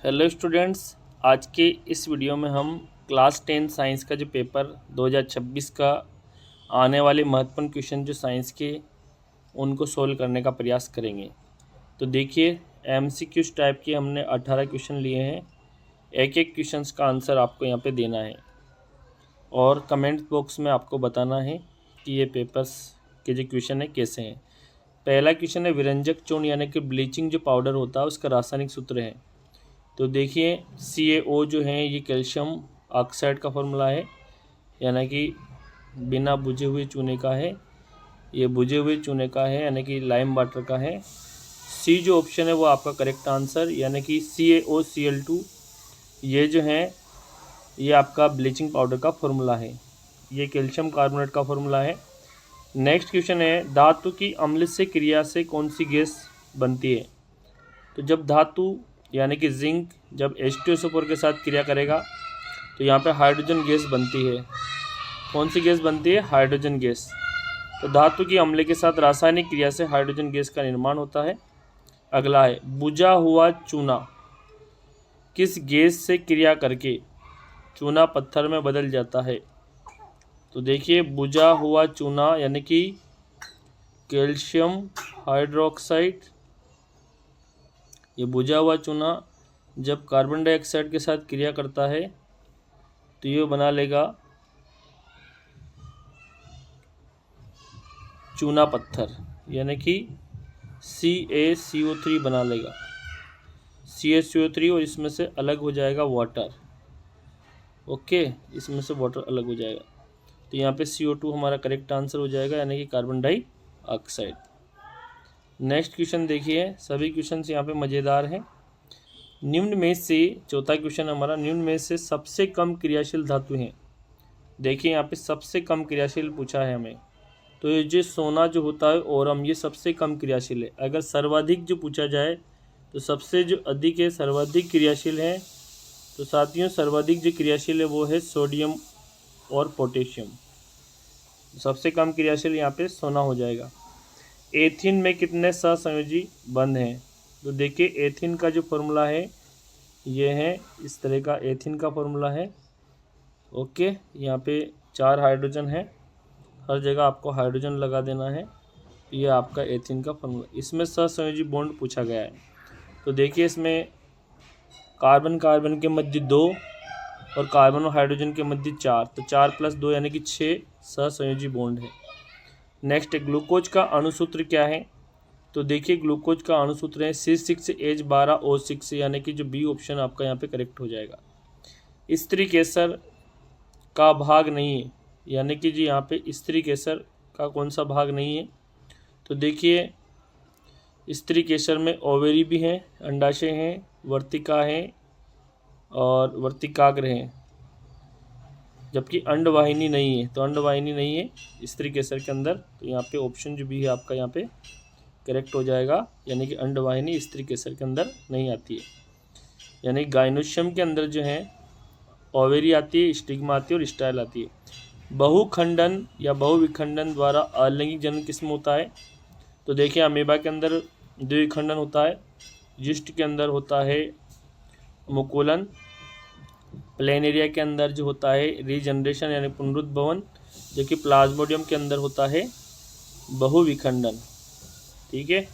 Hello students, आज के इस वीडियो में हम क्लास 10 साइंस का जो पेपर 2026 का आने वाले महत्वपूर्ण क्वेश्चन जो साइंस के उनको सोल्व करने का प्रयास करेंगे। तो देखिए, एमसीक्यूज टाइप के हमने 18 क्वेश्चन लिए हैं। एक एक क्वेश्चंस का आंसर आपको यहाँ पे देना है और कमेंट बॉक्स में आपको बताना है कि ये पेपर्स के जो क्वेश्चन है कैसे हैं। पहला क्वेश्चन है, विरंजक चूर्ण यानी कि ब्लीचिंग जो पाउडर होता है उसका रासायनिक सूत्र है। तो देखिए, CaO जो है ये कैल्शियम ऑक्साइड का फॉर्मूला है, यानी कि बिना बुझे हुए चूने का है। ये बुझे हुए चूने का है यानी कि लाइम वाटर का है। सी जो ऑप्शन है वो आपका करेक्ट आंसर, यानी कि CaOCl2 ये जो है ये आपका ब्लीचिंग पाउडर का फॉर्मूला है। ये कैल्शियम कार्बोनेट का फॉर्मूला है। नेक्स्ट क्वेश्चन है, धातु की अम्ल से क्रिया से कौन सी गैस बनती है। तो जब धातु यानी कि जिंक जब H2SO4 के साथ क्रिया करेगा तो यहाँ पे हाइड्रोजन गैस बनती है। कौन सी गैस बनती है? Hydrogen gas. तो धातु की अम्ल के साथ रासायनिक क्रिया से हाइड्रोजन गैस का निर्माण होता है। अगला है, बुझा हुआ चूना किस गैस से क्रिया करके चूना पत्थर में बदल जाता है। तो देखिए, बुझा हुआ चूना यानी कि कैल्शियम हाइड्रोक्साइड, ये बुझा हुआ चूना जब कार्बन डाइऑक्साइड के साथ क्रिया करता है तो ये बना लेगा चूना पत्थर, यानी कि CaCO3 बना लेगा। CaCO3 और इसमें से अलग हो जाएगा वाटर। ओके, इसमें से वाटर अलग हो जाएगा तो यहाँ पे CO2 हमारा करेक्ट आंसर हो जाएगा, यानी कि कार्बन डाइऑक्साइड। नेक्स्ट क्वेश्चन देखिए, सभी क्वेश्चन यहाँ पे मज़ेदार हैं। निम्न में से, चौथा क्वेश्चन हमारा, निम्न में से सबसे कम क्रियाशील धातु हैं। देखिए यहाँ पे सबसे कम क्रियाशील पूछा है हमें। तो ये जो सोना जो होता है ओरम, ये सबसे कम क्रियाशील है। अगर सर्वाधिक जो पूछा जाए तो सबसे जो अधिक है, सर्वाधिक क्रियाशील है, तो साथियों सर्वाधिक जो क्रियाशील है वो है सोडियम और पोटेशियम। सबसे कम क्रियाशील यहाँ पे सोना हो जाएगा। एथीन में कितने सहसंयोजी बंध हैं। तो देखिए, एथीन का जो फॉर्मूला है ये है इस तरह का, एथीन का फॉर्मूला है। ओके, यहाँ पे 4 हाइड्रोजन है, हर जगह आपको हाइड्रोजन लगा देना है। ये आपका एथीन का फॉर्मूला। इसमें सहसंयोजी बॉन्ड पूछा गया है। तो देखिए, इसमें कार्बन कार्बन के मध्य 2 और कार्बन और हाइड्रोजन के मध्य 4, तो 4 + 2 यानी कि 6 सहसंयोजी बॉन्ड है। नेक्स्ट, ग्लूकोज का अणुसूत्र क्या है। तो देखिए, ग्लूकोज का अणुसूत्र है C6H12O6, यानी कि जो बी ऑप्शन आपका यहाँ पे करेक्ट हो जाएगा। स्त्री केसर का भाग नहीं है, यानी कि जी यहाँ पे स्त्री केसर का कौन सा भाग नहीं है। तो देखिए, स्त्री केसर में ओवेरी भी हैं, अंडाशय हैं, वर्तिका हैं और वर्तिकाग्र हैं, जबकि अंडवाहिनी नहीं है। तो अंडवाहिनी नहीं है स्त्री केसर के अंदर, तो यहाँ पे ऑप्शन जो भी है आपका यहाँ पे करेक्ट हो जाएगा, यानी कि अंडवाहिनी स्त्री केसर के अंदर नहीं आती है। यानी गाइनोशियम के अंदर जो है ओवेरी आती है, स्टिग्मा आती है और स्टाइल आती है। बहुखंडन या बहुविखंडन द्वारा अलैंगिक जनन किसमें होता है। तो देखिए, अमीबा के अंदर द्विखंडन होता है, यीस्ट के अंदर होता है मुकुलन, प्लेनेरिया के अंदर जो होता है रीजनरेशन यानी पुनरुद्भवन, जो कि प्लाज्मोडियम के अंदर होता है बहुविखंडन। ठीक है।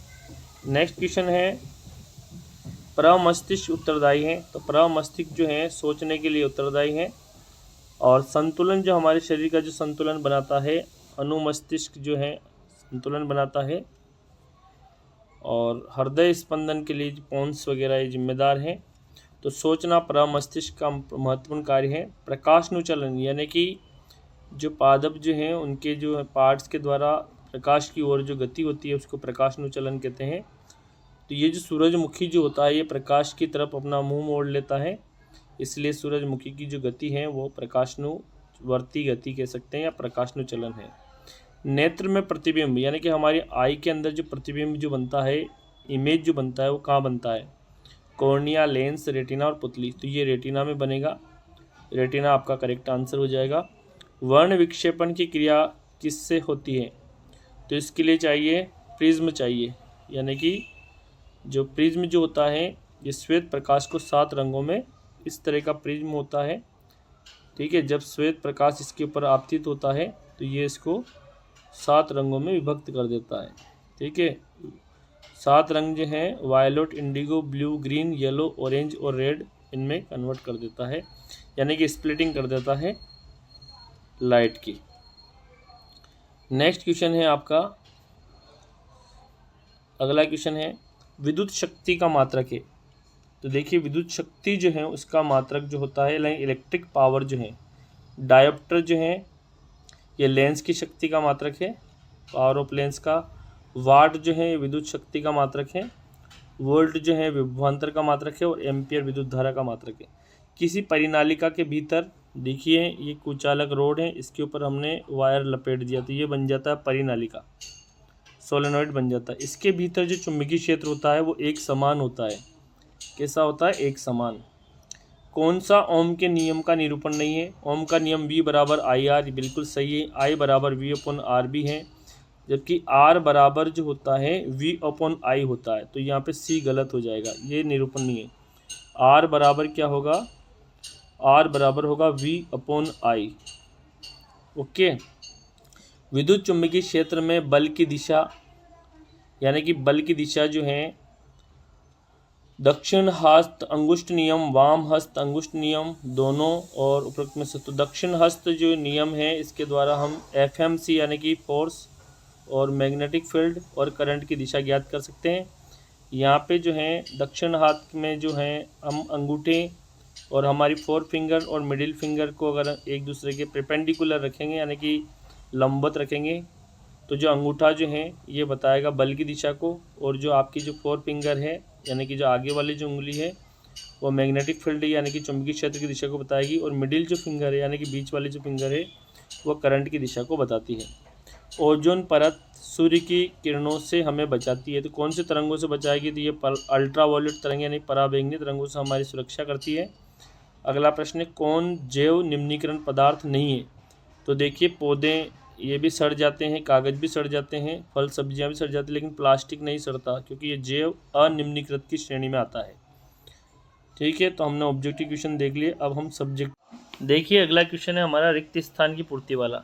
नेक्स्ट क्वेश्चन है, प्रमस्तिष्क उत्तरदायी है। तो प्रमस्तिष्क जो है सोचने के लिए उत्तरदायी है, और संतुलन जो हमारे शरीर का जो संतुलन बनाता है, अनुमस्तिष्क जो है संतुलन बनाता है, और हृदय स्पंदन के लिए पोन्स वगैरह ये जिम्मेदार हैं। तो सोचना प्रमस्तिष्क का महत्वपूर्ण कार्य है। प्रकाशनुचलन यानी कि जो पादप जो हैं उनके जो पार्ट्स के द्वारा प्रकाश की ओर जो गति होती है उसको प्रकाशनुचलन कहते हैं। तो ये जो सूरजमुखी जो होता है ये प्रकाश की तरफ अपना मुंह मोड़ लेता है, इसलिए सूरजमुखी की जो गति है वो प्रकाशनुवर्ती गति कह सकते हैं या प्रकाशनुचलन है। नेत्र में प्रतिबिंब यानी कि हमारी आई के अंदर जो प्रतिबिंब जो बनता है, इमेज जो बनता है, वो कहाँ बनता है? कॉर्निया, लेंस, रेटिना और पुतली। तो ये रेटिना में बनेगा, रेटिना आपका करेक्ट आंसर हो जाएगा। वर्ण विक्षेपण की क्रिया किससे होती है? तो इसके लिए चाहिए प्रिज्म चाहिए, यानी कि जो प्रिज्म जो होता है ये श्वेत प्रकाश को 7 रंगों में, इस तरह का प्रिज्म होता है, ठीक है। जब श्वेत प्रकाश इसके ऊपर आपतित होता है तो ये इसको 7 रंगों में विभक्त कर देता है, ठीक है। 7 रंग जो हैं violet, indigo, blue, green, yellow, orange और रेड, इनमें कन्वर्ट कर देता है, यानी कि स्प्लिटिंग कर देता है लाइट की। नेक्स्ट क्वेश्चन है आपका, अगला क्वेश्चन है विद्युत शक्ति का मात्रक है। तो देखिए विद्युत शक्ति जो है उसका मात्रक जो होता है, लाइक इलेक्ट्रिक पावर जो है, डायोप्टर जो है ये लेंस की शक्ति का मात्रक है, पावर ऑफ लेंस का। वाट जो है विद्युत शक्ति का मात्रक है। वोल्ट जो है विभवांतर का मात्रक है। और एम्पियर विद्युत धारा का मात्रक है। किसी परिनालिका के भीतर देखिए ये कुचालक रोड है, इसके ऊपर हमने वायर लपेट दिया तो ये बन जाता है परिनालिका, सोलेनॉइड बन जाता है। इसके भीतर जो चुंबकीय क्षेत्र होता है वो एक समान होता है। कैसा होता है? एक समान। कौन सा ओम के नियम का निरूपण नहीं है? ओम का नियम V बराबर IR, बिल्कुल सही है। I बराबर V/R भी है, जबकि R बराबर जो होता है V/I होता है, तो यहाँ पे C गलत हो जाएगा, ये निरूपण नहीं है। R बराबर क्या होगा? R बराबर होगा V/I। ओके। विद्युत चुंबकीय क्षेत्र में बल की दिशा, यानी कि बल की दिशा जो है दक्षिण हस्त अंगुष्ठ नियम, वाम हस्त अंगुष्ठ नियम दोनों और उपरोक्त में से, तो दक्षिण हस्त जो नियम है इसके द्वारा हम FMC यानी कि फोर्स और मैग्नेटिक फील्ड और करंट की दिशा ज्ञात कर सकते हैं। यहाँ पे जो है दक्षिण हाथ में जो है हम अंगूठे और हमारी 4 फिंगर और मिडिल फिंगर को अगर एक दूसरे के परपेंडिकुलर रखेंगे यानी कि लंबवत रखेंगे तो जो अंगूठा जो है ये बताएगा बल की दिशा को, और जो आपकी जो 4 फिंगर है यानी कि जो आगे वाली जो उंगली है वो मैग्नेटिक फील्ड यानी कि चुंबकीय क्षेत्र की दिशा को बताएगी, और मिडिल जो फिंगर है यानी कि बीच वाली जो फिंगर है वो करंट की दिशा को बताती है। ओजोन परत सूर्य की किरणों से हमें बचाती है, तो कौन से तरंगों से बचाएगी? तो ये अल्ट्रावायलेट तरंग यानी पराबैंगनी तरंगों से हमारी सुरक्षा करती है। अगला प्रश्न है कौन जैव निम्नीकरण पदार्थ नहीं है? तो देखिए पौधे ये भी सड़ जाते हैं, कागज़ भी सड़ जाते हैं, फल सब्जियां भी सड़ जाती हैं, लेकिन प्लास्टिक नहीं सड़ता क्योंकि ये जैव अनिम्नीकृत की श्रेणी में आता है। ठीक है, तो हमने ऑब्जेक्टिव क्वेश्चन देख लिए। अब हम सब्जेक्ट देखिए, अगला क्वेश्चन है हमारा रिक्त स्थान की पूर्ति वाला।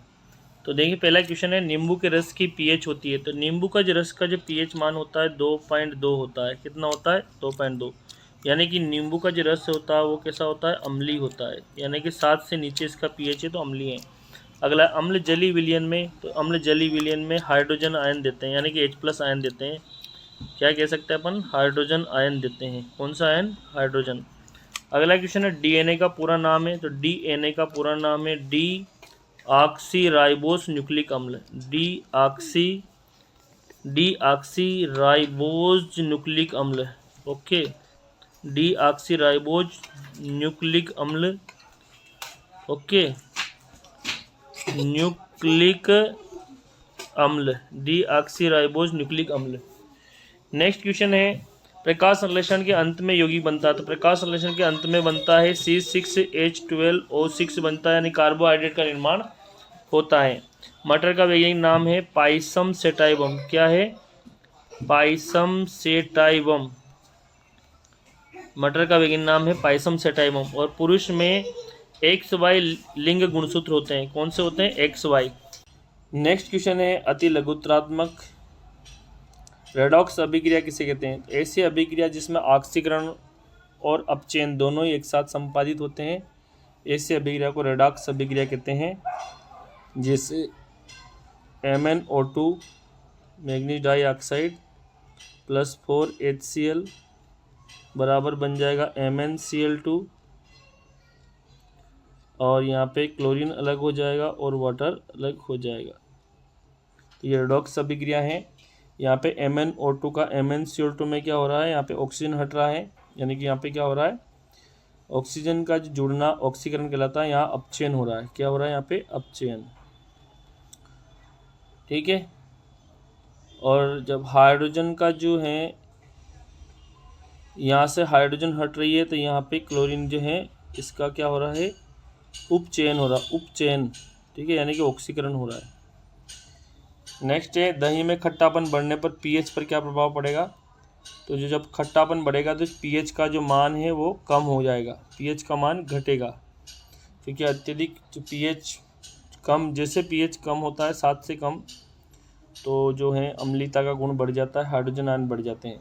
तो देखिए पहला क्वेश्चन है नींबू के रस की pH होती है। तो नींबू का जो रस का जो pH मान होता है 2.2 होता है। कितना होता है? 2.2। यानी कि नींबू का जो रस होता है वो कैसा होता है? अम्लीय होता है, यानी कि 7 से नीचे इसका pH है तो अम्लीय है। अगला अम्ल जलीय विलयन में, तो अम्ल जलीय विलयन में हाइड्रोजन आयन देते हैं यानी कि H+ आयन देते हैं। क्या कह सकते हैं अपन? हाइड्रोजन आयन देते हैं। कौन सा आयन? हाइड्रोजन। अगला क्वेश्चन है DNA का पूरा नाम है। तो DNA का पूरा नाम है डीऑक्सीराइबोस न्यूक्लिक अम्ल। डीऑक्सीराइबोस न्यूक्लिक अम्ल। ओके, डीऑक्सीराइबोस न्यूक्लिक अम्ल। ओके, न्यूक्लिक अम्ल, डीऑक्सीराइबोस न्यूक्लिक अम्ल। नेक्स्ट क्वेश्चन है प्रकाश संश्लेषण के अंत में यौगिक बनता है। तो प्रकाश संश्लेषण के अंत में बनता है C6H12O6 बनता है, यानी कार्बोहाइड्रेट का निर्माण होता है। मटर का वैज्ञानिक नाम है पाइसम सेटाइवम। क्या है? Pisum sativum. मटर का वैज्ञानिक नाम है पाइसम सेटाइवम। और पुरुष में XY लिंग गुणसूत्र होते हैं। कौन से होते हैं? XY। नेक्स्ट क्वेश्चन है अति लघुत्तरात्मक रेडॉक्स अभिक्रिया किसे कहते हैं? ऐसी अभिक्रिया जिसमें ऑक्सीकरण और अपचयन दोनों ही एक साथ संपादित होते हैं, ऐसी अभिक्रिया को रेडॉक्स अभिक्रिया कहते हैं। जैसे MnO2 manganese dioxide plus 4HCl बराबर बन जाएगा MnCl2, और यहाँ पे क्लोरीन अलग हो जाएगा और वाटर अलग हो जाएगा। तो ये रेडॉक्स अभिक्रिया है। यहाँ पे MnO2 का MnCl2 में क्या हो रहा है? यहाँ पे ऑक्सीजन हट रहा है, यानी कि यहाँ पे क्या हो रहा है? ऑक्सीजन का जो जुड़ना ऑक्सीकरण कहलाता है, यहाँ अपचयन हो रहा है। क्या हो रहा है यहाँ पे? अपचयन। ठीक है। और जब हाइड्रोजन का जो है यहाँ से हाइड्रोजन हट रही है तो यहाँ पे क्लोरीन जो है इसका क्या हो रहा है? उपचयन हो रहा है, उपचयन। ठीक है, यानी कि ऑक्सीकरण हो रहा है। नेक्स्ट है दही में खट्टापन बढ़ने पर pH पर क्या प्रभाव पड़ेगा? तो जो जब खट्टापन बढ़ेगा तो पीएच का जो मान है वो कम हो जाएगा, पीएच का मान घटेगा, क्योंकि अत्यधिक जो पीएच कम, जैसे पीएच कम होता है 7 से कम, तो जो है अम्लीयता का गुण बढ़ जाता है, हाइड्रोजन आयन बढ़ जाते हैं।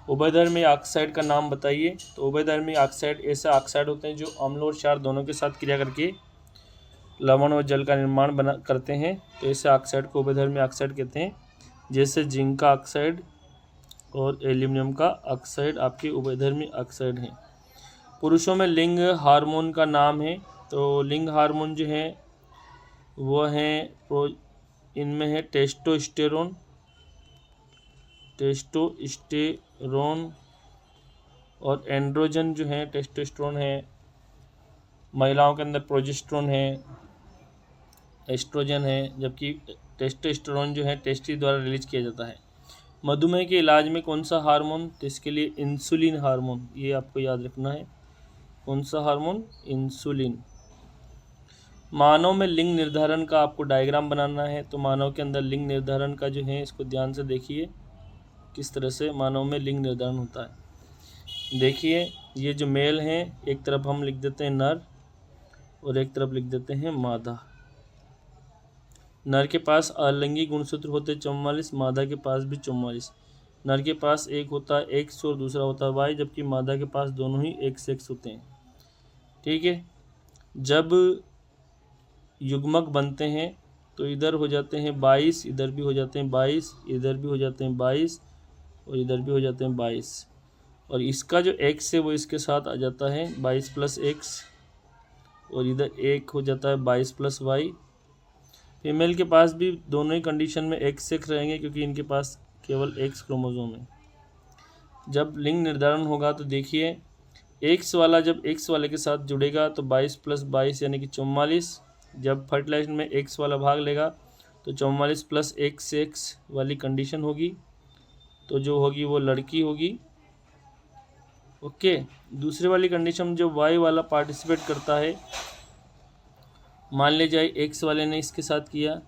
उभयधर्मी ऑक्साइड का नाम बताइए। तो उभयधर्मी ऑक्साइड ऐसे ऑक्साइड होते हैं जो अम्ल और क्षार दोनों के साथ क्रिया करके लवण और जल का निर्माण करते हैं। तो ऐसे ऑक्साइड को उभयधर्मी ऑक्साइड कहते हैं, जैसे जिंक का ऑक्साइड और एल्यूमिनियम का ऑक्साइड आपके उभयधर्मी ऑक्साइड हैं। पुरुषों में लिंग हार्मोन का नाम है। तो लिंग हार्मोन जो है वो है इनमें है टेस्टोस्टेरोन और एंड्रोजन जो है, टेस्टोस्टेरोन है, महिलाओं के अंदर प्रोजेस्टेरोन है, एस्ट्रोजन है, जबकि टेस्टोस्टेरोन जो है टेस्टी द्वारा रिलीज किया जाता है। मधुमेह के इलाज में कौन सा हार्मोन? तो इसके लिए इंसुलिन हार्मोन, ये आपको याद रखना है। कौन सा हार्मोन? इंसुलिन। मानव में लिंग निर्धारण का आपको डायग्राम बनाना है। तो मानव के अंदर लिंग निर्धारण का जो है, इसको ध्यान से देखिए किस तरह से मानव में लिंग निर्धारण होता है। देखिए, ये जो मेल हैं, एक तरफ हम लिख देते हैं नर और एक तरफ लिख देते हैं मादा। नर के पास अलिंगी गुणसूत्र होते 44, मादा के पास भी 44। नर के पास एक होता है एक्स और दूसरा होता है वाई, जबकि मादा के पास दोनों ही एक्स एक्स होते हैं। ठीक है। जब युग्मक बनते हैं तो इधर हो जाते हैं 22, इधर भी हो जाते हैं 22, इधर भी हो जाते हैं 22 और इधर भी हो जाते हैं 22, और इसका जो एक्स है वो इसके साथ आ जाता है 22 प्लस एक्स, और इधर एक हो जाता है 22 प्लस वाई। फीमेल के पास भी दोनों ही कंडीशन में एक्स एक्स रहेंगे, क्योंकि इनके पास केवल एक्स क्रोमोसोम है। जब लिंग निर्धारण होगा तो देखिए, एक्स वाला जब एक्स वाले के साथ जुड़ेगा तो 22 प्लस 22 यानी कि 44। जब फर्टिलाइजेशन में एक्स वाला भाग लेगा तो 44 प्लस एक्स एक्स वाली कंडीशन होगी, तो जो होगी वो लड़की होगी। ओके। दूसरी वाली कंडीशन में जो वाई वाला पार्टिसिपेट करता है, मान ले जाए एक्स वाले ने इसके साथ किया,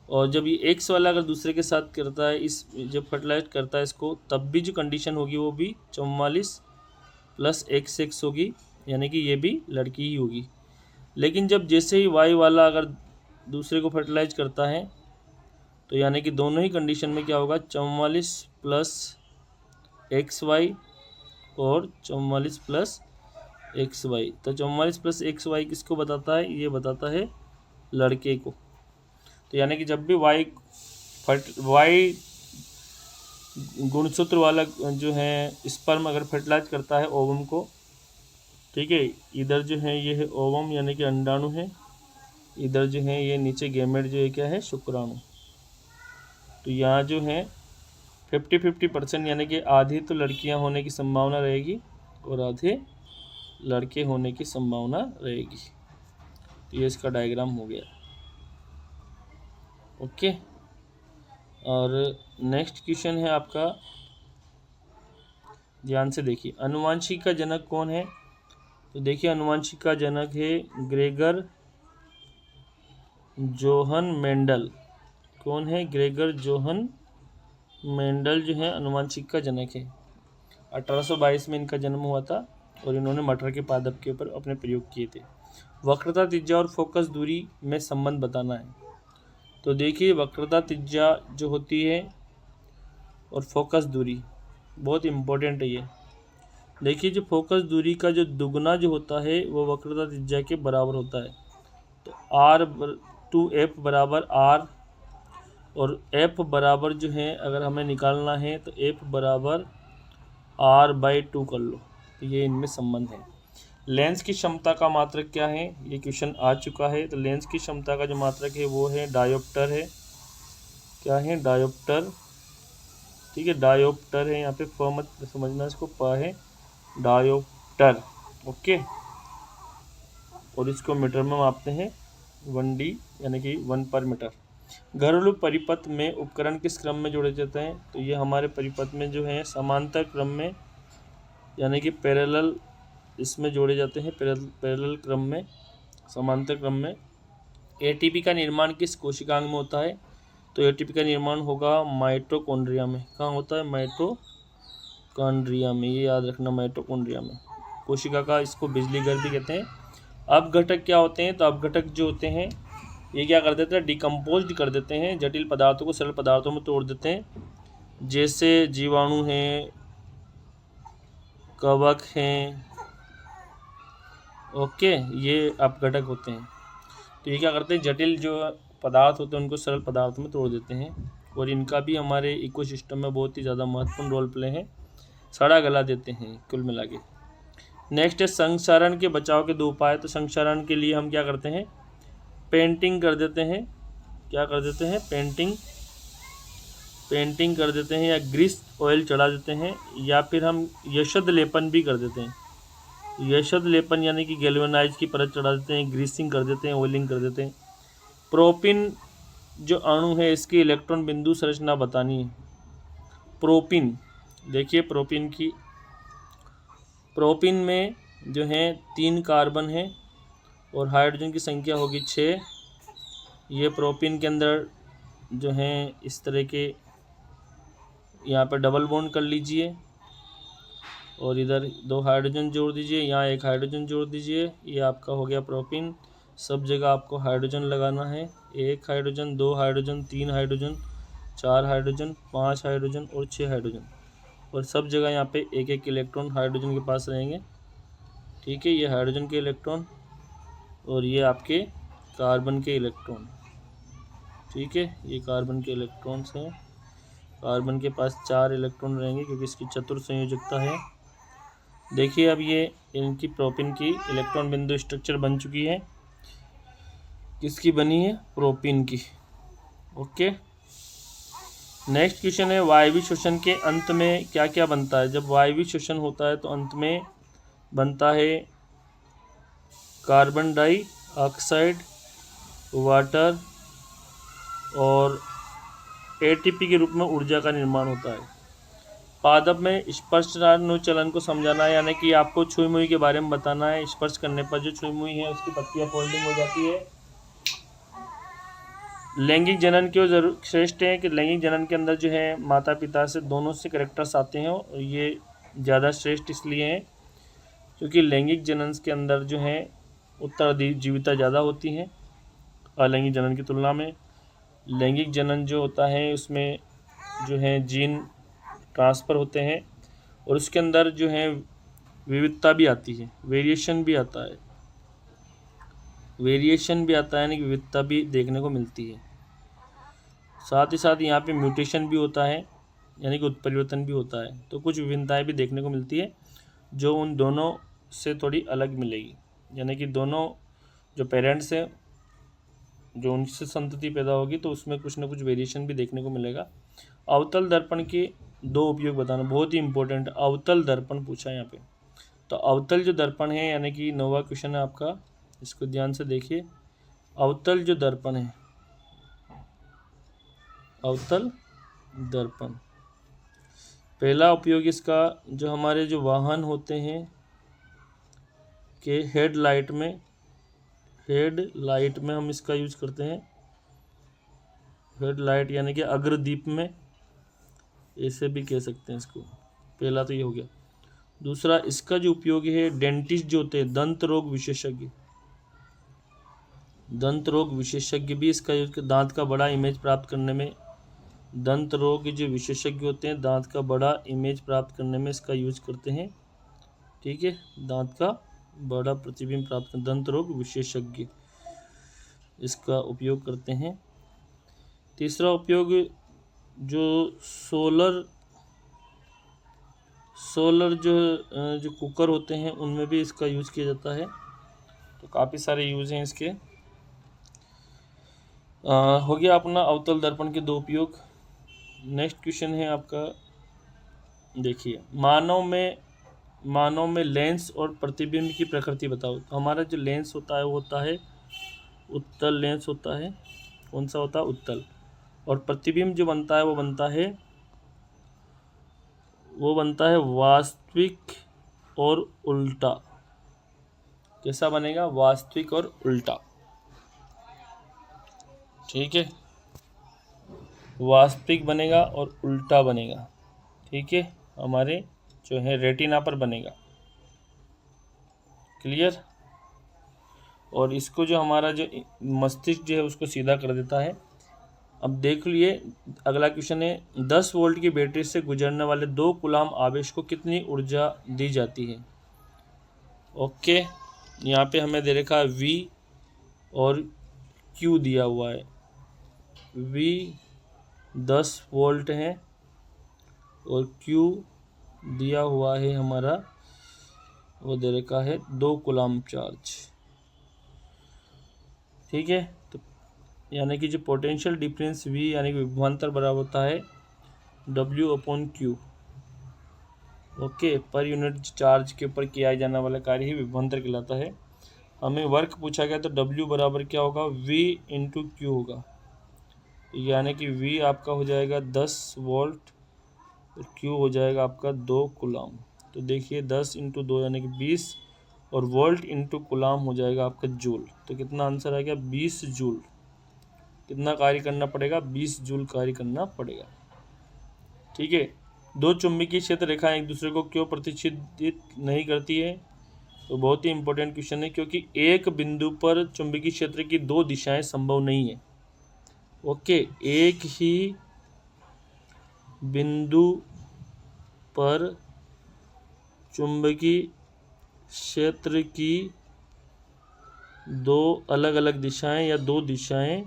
और जब ये एक्स वाला अगर दूसरे के साथ करता है, इस जब फर्टिलाइज करता है इसको, तब भी जो कंडीशन होगी वो भी 44 प्लस एक्स एक्स होगी, यानी कि ये भी लड़की ही होगी। लेकिन जब जैसे ही वाई वाला अगर दूसरे को फर्टिलाइज करता है, तो यानी कि दोनों ही कंडीशन में क्या होगा, 44 प्लस एक्स वाई और 44 प्लस एक्स वाई। तो 44 प्लस एक्स वाई किसको बताता है? ये बताता है लड़के को। तो यानी कि जब भी वाई गुणसूत्र वाला जो है स्पर्म अगर फर्टिलाइज करता है ओवम को, ठीक है, इधर जो है ये है ओवम यानी कि अंडाणु है, इधर जो है ये नीचे गैमेट जो है क्या है, शुक्राणु। तो यहाँ जो है 50-50% यानी कि आधी तो लड़कियाँ होने की संभावना रहेगी और आधे लड़के होने की संभावना रहेगी। तो ये इसका डायग्राम हो गया। ओके। और नेक्स्ट क्वेश्चन है आपका, ध्यान से देखिए, अनुवांशिक का जनक कौन है? तो देखिए, अनुवांशिक का जनक है ग्रेगर जोहन मेंडल। कौन है? ग्रेगर जोहन मेंडल जो है अनुवांशिक का जनक है। 1822 में इनका जन्म हुआ था और इन्होंने मटर के पादप के ऊपर अपने प्रयोग किए थे। वक्रता, त्रिज्या और फोकस दूरी में संबंध बताना है। तो देखिए, वक्रता त्रिज्या जो होती है और फोकस दूरी बहुत इम्पोर्टेंट है ये। देखिए, जो फोकस दूरी का जो दुगना जो होता है वो वक्रता त्रिज्या के बराबर होता है। तो R/F बराबर R, और F बराबर जो है अगर हमें निकालना है तो F बराबर R/2 कर लो। तो ये इनमें संबंध है। लेंस की क्षमता का मात्रक क्या है? ये क्वेश्चन आ चुका है। तो लेंस की क्षमता का जो मात्रक है वो है डायोप्टर है। क्या है? डायोप्टर। ठीक है, डायोप्टर है। यहाँ पे फ मत समझना, इसको प है, डायोप्टर। ओके। और इसको मीटर में मापते हैं 1D यानी कि 1 पर मीटर। घरेलू परिपथ में उपकरण किस क्रम में जोड़े जाते हैं? तो ये हमारे परिपथ में जो है समांतर क्रम में यानी कि पैरेलल इसमें जोड़े जाते हैं, पैरेलल क्रम में, समांतर क्रम में। एटीपी का निर्माण किस कोशिकांग में होता है? तो एटीपी का निर्माण होगा माइटोकॉन्ड्रिया में। कहाँ होता है? माइटोकॉन्ड्रिया में, ये याद रखना, माइटोकॉन्ड्रिया में कोशिका का, इसको बिजली घर भी कहते हैं। अपघटक क्या होते हैं? तो अपघटक जो होते हैं ये क्या कर देते हैं? डिकम्पोज कर देते हैं, जटिल पदार्थों को सरल पदार्थों में तोड़ देते हैं, जैसे जीवाणु हैं, कवक हैं, ओके, ये अपघटक होते हैं। तो ये क्या करते हैं? जटिल जो पदार्थ होते हैं उनको सरल पदार्थों में तोड़ देते हैं, और इनका भी हमारे इकोसिस्टम में बहुत ही ज़्यादा महत्वपूर्ण रोल प्ले है, सड़ा गला देते हैं कुल मिला के। नेक्स्ट है संक्षारण के बचाव के 2 उपाय। तो संक्षारण के लिए हम क्या करते हैं? पेंटिंग कर देते हैं। क्या कर देते हैं? पेंटिंग कर देते हैं, या ग्रीस ऑयल चढ़ा देते हैं, या फिर हम यशद लेपन भी कर देते हैं। यशद लेपन यानी कि गैल्वेनाइज की परत चढ़ा देते हैं, ग्रीसिंग कर देते हैं, ऑयलिंग कर देते हैं। प्रोपिन जो अणु है इसकी इलेक्ट्रॉन बिंदु संरचना बतानी है। प्रोपिन, देखिए प्रोपिन में जो है 3 कार्बन है और हाइड्रोजन की संख्या होगी 6। ये प्रोपिन के अंदर जो है इस तरह के यहाँ पर डबल बॉन्ड कर लीजिए, और इधर 2 हाइड्रोजन जोड़ दीजिए, यहाँ 1 हाइड्रोजन जोड़ दीजिए, ये आपका हो गया प्रोपिन। सब जगह आपको हाइड्रोजन लगाना है, 1 hydrogen, 2 hydrogen, 3 hydrogen, 4 hydrogen, 5 hydrogen और 6 हाइड्रोजन, और सब जगह यहाँ पे 1-1 इलेक्ट्रॉन हाइड्रोजन के पास रहेंगे। ठीक है, ये हाइड्रोजन के इलेक्ट्रॉन और ये आपके कार्बन के इलेक्ट्रॉन। ठीक है, ये कार्बन के इलेक्ट्रॉन्स हैं। कार्बन के पास 4 इलेक्ट्रॉन रहेंगे क्योंकि इसकी चतुर्थ संयोजकता है। देखिए अब ये इनकी प्रोपिन की इलेक्ट्रॉन बिंदु स्ट्रक्चर बन चुकी है। किसकी बनी है? प्रोपिन की। ओके, नेक्स्ट क्वेश्चन है वायवीय श्वसन के अंत में क्या क्या बनता है? जब वायवीय श्वसन होता है तो अंत में बनता है कार्बन डाइऑक्साइड, वाटर, और एटीपी के रूप में ऊर्जा का निर्माण होता है। पादप में स्पर्शनुचलन को समझाना है, यानी कि आपको छुई मुई के बारे में बताना है। स्पर्श करने पर जो छुई मुई है उसकी पत्तियां फोल्डिंग हो जाती है। लैंगिक जनन क्यों श्रेष्ठ है? कि लैंगिक जनन के अंदर जो है माता पिता से दोनों से कैरेक्टर्स आते हैं, और ये ज़्यादा श्रेष्ठ इसलिए हैं क्योंकि लैंगिक जनन के अंदर जो है उत्तरजीविता ज़्यादा होती है अलैंगिक जनन की तुलना में। लैंगिक जनन जो होता है उसमें जो है जीन ट्रांसफ़र होते हैं, और उसके अंदर जो है विविधता भी आती है, वेरिएशन भी आता है, यानी कि विविधता भी देखने को मिलती है। साथ ही साथ यहाँ पे म्यूटेशन भी होता है, यानी कि उत्परिवर्तन भी होता है। तो कुछ विभिन्नताएं भी देखने को मिलती है जो उन दोनों से थोड़ी अलग मिलेगी, यानी कि दोनों जो पेरेंट्स हैं जो उनसे संतति पैदा होगी तो उसमें कुछ ना कुछ वेरिएशन भी देखने को मिलेगा। अवतल दर्पण के 2 उपयोग बताना, बहुत ही इंपॉर्टेंट। अवतल दर्पण पूछा है यहाँ पे, तो अवतल जो दर्पण है, यानी कि 9वां क्वेश्चन है आपका, इसको ध्यान से देखिए। अवतल जो दर्पण है, अवतल दर्पण, पहला उपयोग इसका जो हमारे जो वाहन होते हैं के हेडलाइट में हम इसका यूज करते हैं। हेडलाइट यानी कि अग्रदीप में, ऐसे भी कह सकते हैं इसको। पहला तो ये हो गया। दूसरा इसका जो उपयोग है, डेंटिस्ट जो होते हैं, दंत रोग विशेषज्ञ भी इसका यूज कर, दांत का बड़ा इमेज प्राप्त करने में, दंत रोग जो विशेषज्ञ होते हैं दांत का बड़ा इमेज प्राप्त करने में इसका यूज करते हैं। ठीक है, दांत का बड़ा प्रतिबिंब प्राप्त कर, दंत रोग विशेषज्ञ इसका उपयोग करते हैं। तीसरा उपयोग जो सोलर जो कुकर होते हैं उनमें भी इसका यूज किया जाता है। तो काफ़ी सारे यूज हैं इसके। हो गया अपना अवतल दर्पण के 2 उपयोग। नेक्स्ट क्वेश्चन है आपका, देखिए, मानव में लेंस और प्रतिबिंब की प्रकृति बताओ। तो हमारा जो लेंस होता है वो होता है उत्तल लेंस होता है। कौन सा होता है? उत्तल। और प्रतिबिंब जो बनता है वो बनता है वास्तविक और उल्टा। कैसा बनेगा? वास्तविक और उल्टा। ठीक है, वास्तविक बनेगा और उल्टा बनेगा। ठीक है, हमारे जो है रेटिना पर बनेगा। क्लियर। और इसको जो हमारा जो मस्तिष्क जो है उसको सीधा कर देता है। अब देख लिए अगला क्वेश्चन है, 10 वोल्ट की बैटरी से गुजरने वाले 2 कूलाम आवेश को कितनी ऊर्जा दी जाती है। ओके, यहाँ पे हमें दे रखा है V और Q दिया हुआ है। V 10 वोल्ट है और Q दिया हुआ है हमारा, वो दे रखा है 2 कूलाम चार्ज। ठीक है, तो यानी कि जो पोटेंशियल डिफरेंस V यानी कि विभवांतर बराबर होता है W/Q। Okay, per unit charge के ऊपर किया जाने वाला कार्य ही विभवांतर कहलाता है। हमें वर्क पूछा गया तो W बराबर क्या होगा, V/Q होगा। यानी कि V आपका हो जाएगा 10 वोल्ट और Q हो जाएगा आपका 2 कूलाम। तो देखिए 10 × 2 यानी कि 20 और वोल्ट इंटू कूलाम हो जाएगा आपका जूल। तो कितना आंसर आ गया, 20 जूल। कितना कार्य करना पड़ेगा, 20 जूल कार्य करना पड़ेगा। ठीक है, 2 चुंबकीय क्षेत्र रेखाएं एक दूसरे को क्यों प्रतिच्छेदित नहीं करती है। तो बहुत ही इंपॉर्टेंट क्वेश्चन है, क्योंकि एक बिंदु पर चुंबकीय क्षेत्र की 2 दिशाएं संभव नहीं है। ओके, एक ही बिंदु पर चुंबकीय क्षेत्र की 2 अलग अलग दिशाएं या 2 दिशाएं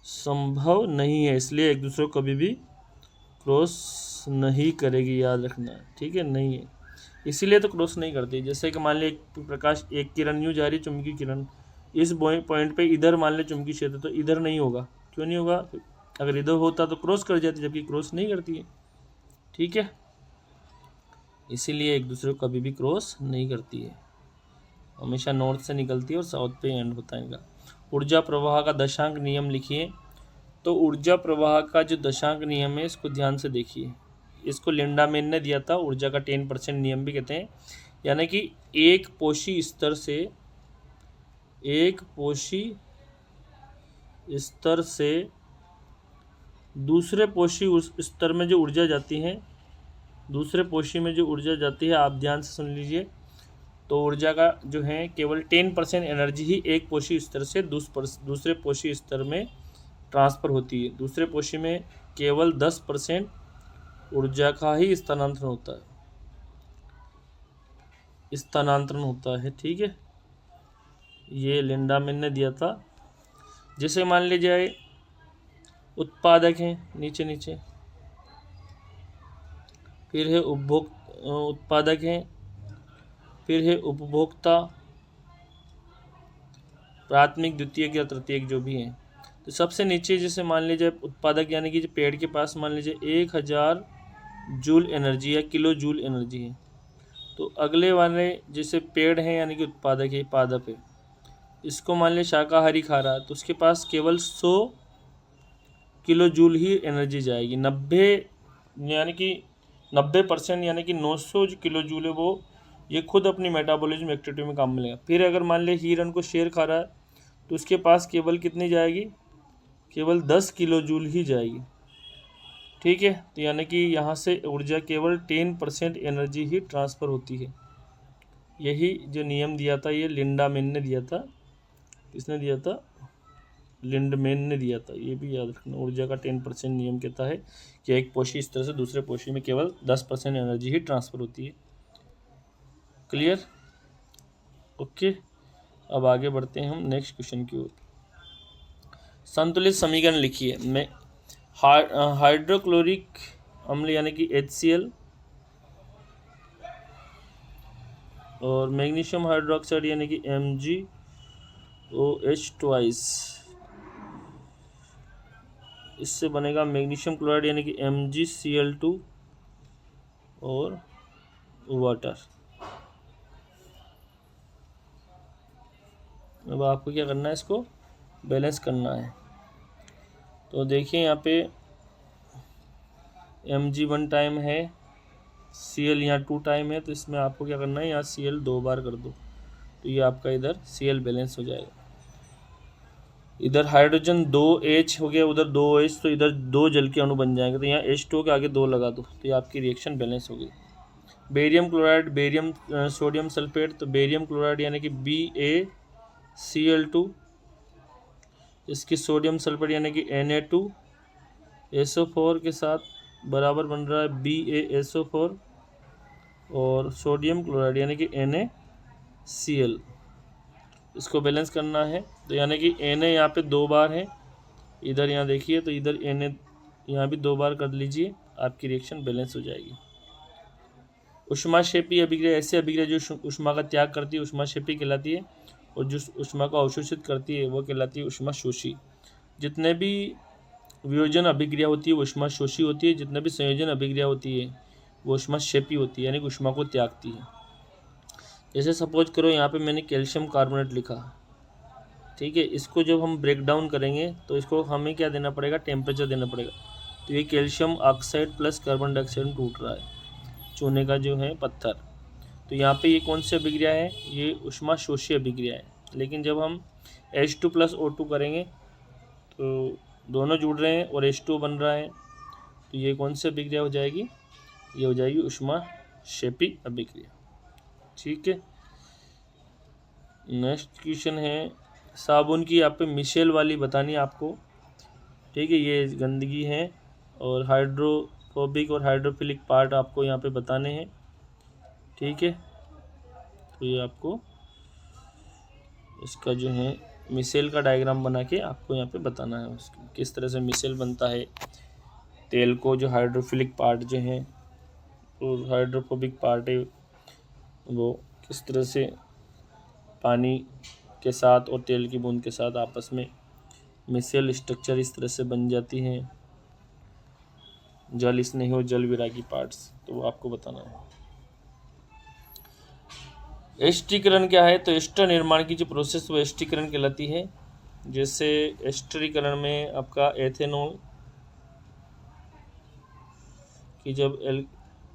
संभव नहीं है, इसलिए एक दूसरे को कभी भी क्रॉस नहीं करेगी, याद रखना। ठीक है, नहीं है, इसीलिए तो क्रॉस नहीं करती। जैसे कि मान ली एक किरण यूँ जा रही है, चुंबकीय किरण इस पॉइंट पे इधर मान ले चुंबकीय क्षेत्र, तो इधर नहीं होगा। क्यों नहीं होगा, अगर इधर होता तो क्रॉस कर जाती, जबकि क्रॉस नहीं करती है। ठीक है, इसीलिए एक दूसरे को कभी भी क्रॉस नहीं करती है, हमेशा नॉर्थ से निकलती है और साउथ पे एंड होता है इनका। ऊर्जा प्रवाह का दशांक नियम लिखिए। तो ऊर्जा प्रवाह का जो दशांक नियम है इसको ध्यान से देखिए। इसको लिंडा मैन ने दिया था, ऊर्जा का 10% नियम भी कहते हैं। यानी कि एक पोषी स्तर से दूसरे पोषी स्तर में जो ऊर्जा जाती है, दूसरे पोषी में जो ऊर्जा जाती है, आप ध्यान से सुन लीजिए। तो ऊर्जा का जो है केवल 10% एनर्जी ही एक पोषी स्तर से दूसरे पोषी स्तर में ट्रांसफ़र होती है। दूसरे पोषी में केवल 10% ऊर्जा का ही स्थानांतरण होता है। ठीक है, ये लिंडा मैन ने दिया था। जैसे मान लीजिए उत्पादक हैं नीचे, फिर है उत्पादक हैं, फिर है उपभोक्ता, प्राथमिक, द्वितीयक या तृतीयक जो भी हैं। तो सबसे नीचे जैसे मान लीजिए उत्पादक यानी कि जो पेड़ के पास मान लीजिए 1000 जूल एनर्जी या किलो जूल एनर्जी है। तो अगले वाले जैसे पेड़ हैं यानी कि उत्पादक है, पादप है, इसको मान लीजिए शाकाहारी खा रहा है, तो उसके पास केवल 100 किलो जूल ही एनर्जी जाएगी। 90% यानी कि 900 जो किलो जूल है वो ये खुद अपनी मेटाबॉलिज्म एक्टिविटी में काम में लेगा। फिर अगर मान लीजिए हिरन को शेर खा रहा है तो उसके पास केवल कितनी जाएगी, केवल 10 किलो जूल ही जाएगी। ठीक है, तो यानी कि यहाँ से ऊर्जा केवल 10% एनर्जी ही ट्रांसफ़र होती है। यही जो नियम दिया था ये लिंडा मैन ने दिया था। किसने दिया था, लिंडमैन ने दिया था। ये भी याद रखना, ऊर्जा का 10% नियम कहता है कि एक पोषी इस तरह से दूसरे पोषी में केवल 10% एनर्जी ही ट्रांसफ़र होती है। क्लियर। ओके, अब आगे बढ़ते हैं हम नेक्स्ट क्वेश्चन की ओर। संतुलित समीकरण लिखिए। मैं हाइड्रोक्लोरिक अम्ल यानी कि HCl और मैग्नीशियम हाइड्रोक्साइड यानी कि MgOH2, इससे बनेगा मैग्नीशियम क्लोराइड यानी कि MgCl2 और वाटर। अब आपको क्या करना है, इसको बैलेंस करना है। तो देखिए यहाँ पे Mg 1 टाइम है, Cl यहाँ 2 टाइम है, तो इसमें आपको क्या करना है, यहाँ Cl 2 बार कर दो, तो ये आपका इधर Cl बैलेंस हो जाएगा। इधर हाइड्रोजन 2H हो गया, उधर 2H, तो इधर 2 जल के अणु बन जाएंगे, तो यहाँ H2 के आगे 2 लगा दो, तो ये आपकी रिएक्शन बैलेंस हो गई। Barium chloride, barium sodium sulphate, तो बेरियम क्लोराइड यानी कि BaCl2, इसकी सोडियम सल्फेट यानी कि Na2SO4 के साथ बराबर बन रहा है BaSO4, और सोडियम क्लोराइड यानी कि NaCl, इसको बैलेंस करना है। तो यानी कि Na यहाँ पे 2 बार है, इधर यहाँ देखिए, तो इधर Na यहाँ भी 2 बार कर लीजिए, आपकी रिएक्शन बैलेंस हो जाएगी। ऊष्माक्षेपी अभिक्रिया ऐसी अभिक्रिया जो ऊष्मा का त्याग करती है ऊष्माक्षेपी कहलाती है, और जो ऊष्मा को अवशोषित करती है वो कहलाती है ऊष्माशोषी। जितने भी वियोजन अभिक्रिया होती है वो ऊष्माशोषी होती है, जितने भी संयोजन अभिक्रिया होती है वो ऊष्माक्षेपी होती है, यानी कि ऊष्मा को त्यागती है। जैसे सपोज करो यहाँ पे मैंने कैल्शियम कार्बोनेट लिखा, ठीक है, इसको जब हम ब्रेक डाउन करेंगे तो इसको हमें क्या देना पड़ेगा, टेम्परेचर देना पड़ेगा। तो ये calcium oxide plus carbon dioxide में टूट रहा है, चूने का जो है पत्थर। तो यहाँ पे ये कौन सी अभिक्रिया है, ये ऊष्माशोषी अभिक्रिया है। लेकिन जब हम H2 + O2 करेंगे तो दोनों जुड़ रहे हैं और H2 बन रहा है, तो ये कौन सी अभिक्रिया हो जाएगी, ये हो जाएगी ऊष्माक्षेपी अभिक्रिया। ठीक है, नेक्स्ट क्वेश्चन है, साबुन की यहाँ पे मिशेल वाली बतानी है आपको। ठीक है, ये गंदगी है और हाइड्रोफोबिक और हाइड्रोफिलिक पार्ट आपको यहाँ पे बताने हैं। ठीक है, तो ये आपको इसका जो है मिशेल का डायग्राम बना के आपको यहाँ पे बताना है उसकी किस तरह से मिशेल बनता है। तेल को जो हाइड्रोफिलिक पार्ट जो है और हाइड्रोफोबिक पार्ट है वो किस तरह से पानी के साथ और तेल की बूंद के साथ आपस में मिशेल स्ट्रक्चर इस तरह से बन जाती हैं, जल स्नेही और जल विरागी पार्ट्स, तो वो आपको बताना है। एस्टरीकरण क्या है, तो एस्टर निर्माण की जो प्रोसेस वो एस्टरीकरण कहलाती है। जैसे एस्टरीकरण में आपका एथेनॉल की जब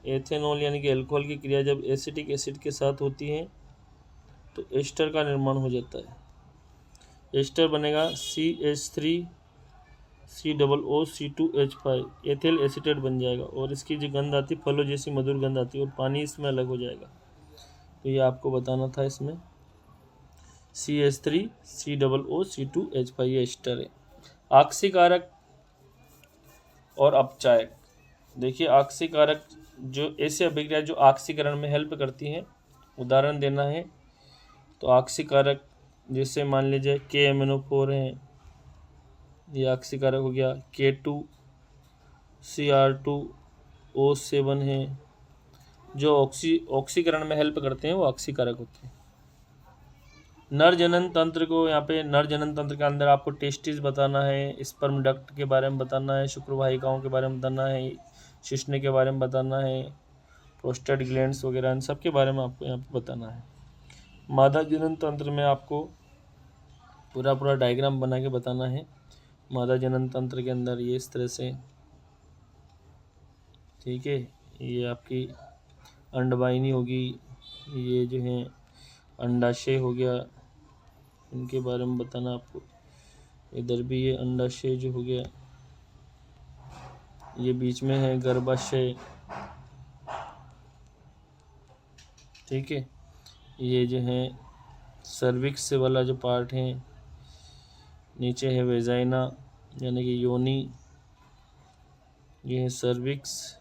एथेनॉल यानी कि अल्कोहल की क्रिया जब एसिटिक एसिड के साथ होती है तो एस्टर का निर्माण हो जाता है। एस्टर बनेगा CH3COO C2H5, एथिल एसीटेट बन जाएगा, और इसकी जो गंध आती फलों जैसी मधुर गंध आती है और पानी इसमें अलग हो जाएगा। तो ये आपको बताना था, इसमें CH3COO C2H5 ये एस्टर है। ऑक्सीकारक और अपचायक, देखिए ऑक्सीकारक जो ऐसे अभिक्रिया जो ऑक्सीकरण में हेल्प करती हैं, उदाहरण देना है तो ऑक्सीकारक जैसे मान लीजिए KMnO4 है, ये ऑक्सीकारक हो गया। K2Cr2O7 है, जो ऑक्सीकरण में हेल्प करते हैं वो ऑक्सीकारक होते हैं। नर जनन तंत्र को यहाँ पे नर जनन तंत्र के अंदर आपको टेस्टिस बताना है, स्पर्म डक्ट के बारे में बताना है, शुक्रवाहिकाओं के बारे में बताना है, शिश्न के बारे में बताना है, प्रोस्टेट ग्लैंड्स वगैरह इन सब के बारे में आपको यहाँ पे बताना है। मादा जनन तंत्र में आपको पूरा डायग्राम बना के बताना है। मादा जनन तंत्र के अंदर ये इस तरह से, ठीक है, ये आपकी अंडवाहिनी होगी, ये जो है अंडाशय हो गया, इनके बारे में बताना आपको। इधर भी ये अंडाशय जो हो गया, ये बीच में है गर्भाशय, ठीक है, ये जो है सर्विक्स वाला जो पार्ट है, नीचे है वेजाइना यानी कि योनि, ये है सर्विक्स,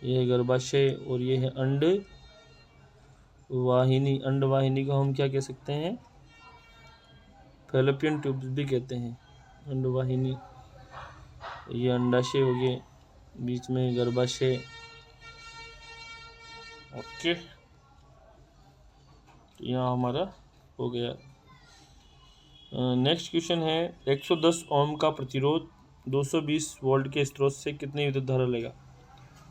ये है गर्भाशय, और ये है अंडवाहिनी। अंडवाहिनी को हम क्या कह सकते हैं, फैलोपियन ट्यूब्स भी कहते हैं। अंडवाहिनी, ये अंडाशय हो गए, बीच में गर्भाशय। ओके, यहाँ हमारा हो गया। नेक्स्ट क्वेश्चन है, 110 ओम का प्रतिरोध 220 वोल्ट के स्रोत से कितनी विद्युत धारा लेगा।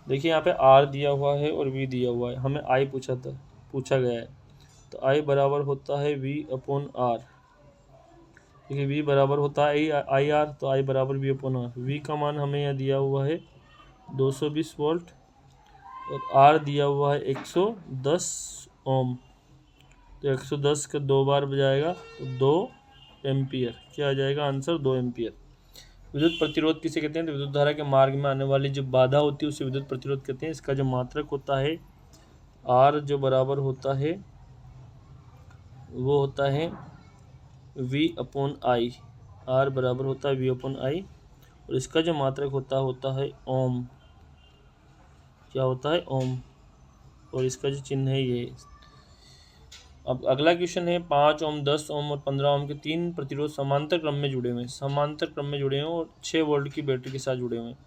देखिए यहाँ पे R दिया हुआ है और V दिया हुआ है, हमें I पूछा गया है, तो I बराबर होता है V/R। देखिए V बराबर होता है IR, तो I बराबर V/R। V का मान हमें यहाँ दिया हुआ है 220 वोल्ट और R दिया हुआ है 110 ओम। तो 110 का 2 बार बजाएगा तो 2 एम्पियर। क्या आ जाएगा आंसर? 2 एम्पियर। विद्युत प्रतिरोध किसे कहते हैं? तो विद्युत धारा के मार्ग में आने वाली जो बाधा होती है उसे विद्युत प्रतिरोध कहते हैं। इसका जो मात्रक होता है आर, जो बराबर होता है वो होता है V/I। आर बराबर होता है V/I। और इसका जो मात्रक होता है ओम। क्या होता है? ओम। और इसका जो चिन्ह है ये। अब अगला क्वेश्चन है 5 ओम, 10 ओम और 15 ओम के 3 प्रतिरोध समांतर क्रम में जुड़े हुए हैं। समांतर क्रम में जुड़े हैं और 6 वोल्ट की बैटरी के साथ जुड़े हुए हैं।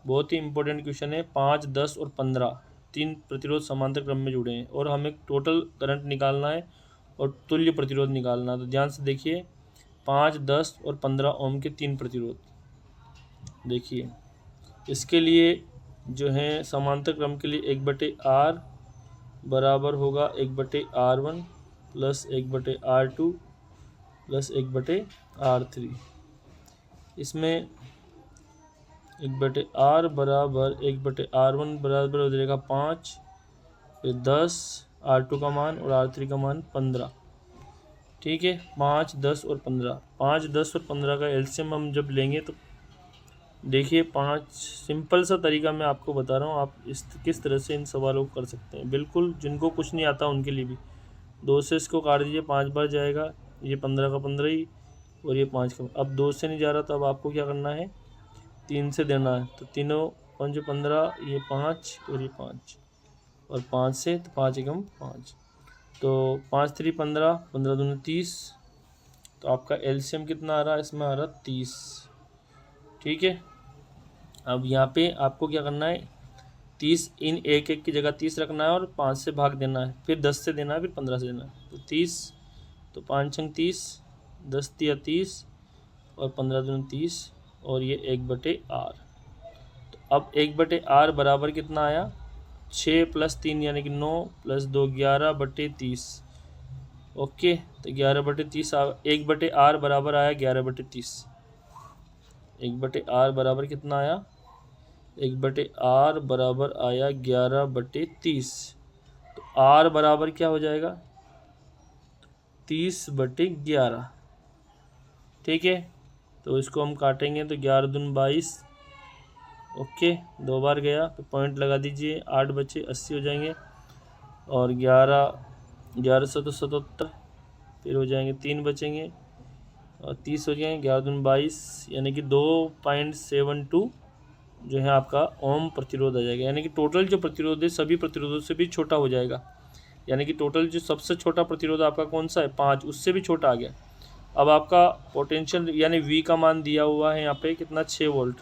बहुत ही इंपॉर्टेंट क्वेश्चन है। 5, 10 और 15 3 प्रतिरोध समांतर क्रम में जुड़े हैं और हमें टोटल करंट निकालना है और तुल्य प्रतिरोध निकालना है। तो ध्यान से देखिए, 5, 10 और 15 ओम के 3 प्रतिरोध। देखिए इसके लिए जो है समांतर क्रम के लिए 1/R बराबर होगा 1/R1 plus 1/R2 plus 1/R3। इसमें 1/R बराबर 1/R1 बराबर हो जाएगा 5, फिर 10, R2 का मान और R3 का मान 15। ठीक है, 5, 10 और 15। 5, 10 और 15 का एलसीएम हम जब लेंगे तो देखिए 5 सिंपल सा तरीका मैं आपको बता रहा हूँ, आप किस तरह से इन सवालों को कर सकते हैं। बिल्कुल जिनको कुछ नहीं आता उनके लिए भी 2 से इसको काट दीजिए, 5 बार जाएगा, ये 15 का 15 ही और ये 5 का। अब 2 से नहीं जा रहा तो अब आपको क्या करना है? 3 से देना है। तो तीनों 5 15, ये 5 और ये 5 और 5 से तो 5 एकम 5, तो 5 3 15, 15 दूनी 30। तो आपका एलसीएम कितना आ रहा है? इसमें आ रहा 30। ठीक है, अब यहाँ पे आपको क्या करना है? 30 इन एक की जगह 30 रखना है और 5 से भाग देना है, फिर 10 से देना है, फिर 15 से देना है। तो 30, तो 5 छंग 30, 10 तिया 30 और 15 दूनी 30 और ये 1/R। तो अब 1/R बराबर कितना आया? 6 + 3 यानी कि 9 + 2 11/30। ओके, तो 11/30 1/R बराबर आया 11/30। 1/R बराबर कितना आया? 1/R बराबर आया 11/30। तो R बराबर क्या हो जाएगा? 30/11। ठीक है, तो इसको हम काटेंगे तो 11 दूनी 22। ओके, 2 बार गया तो पॉइंट लगा दीजिए, 8 बचे, 80 हो जाएंगे और 11 से तो 77, फिर हो जाएंगे 3 बचेंगे और 30 हो जाएंगे। 11 दूनी 22 यानी कि 2.72 जो है आपका ओम प्रतिरोध आ जाएगा। यानी कि टोटल जो प्रतिरोध है सभी प्रतिरोधों से भी छोटा हो जाएगा। यानी कि टोटल जो सबसे छोटा प्रतिरोध आपका कौन सा है? 5, उससे भी छोटा आ गया। अब आपका पोटेंशियल यानी V का मान दिया हुआ है यहाँ पे कितना? 6 वोल्ट।